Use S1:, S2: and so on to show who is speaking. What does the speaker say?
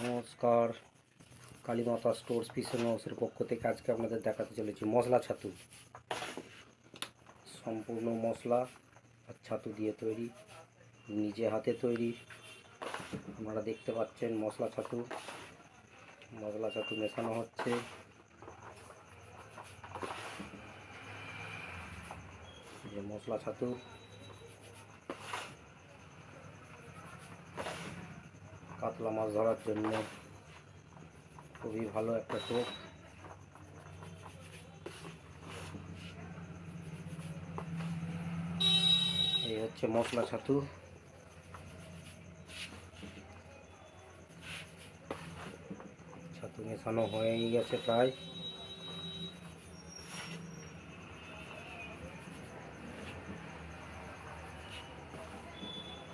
S1: নমস্কার, কালীমাতা স্টোর্স পিসের হাউসের পক্ষ থেকে আজকে আপনাদের দেখাতে চলেছি মশলা ছাতু। সম্পূর্ণ মশলা আর ছাতু দিয়ে তৈরি, নিজে হাতে তৈরি। আপনারা দেখতে পাচ্ছেন মশলা ছাতু মেশানো হচ্ছে। যে মশলা ছাতু কাতলা মাছ ধরার জন্য খুবই ভালো একটা টোপ। এই হচ্ছে মশলা ছাতু। ছাতু মেশানো হয়েই গেছে প্রায়।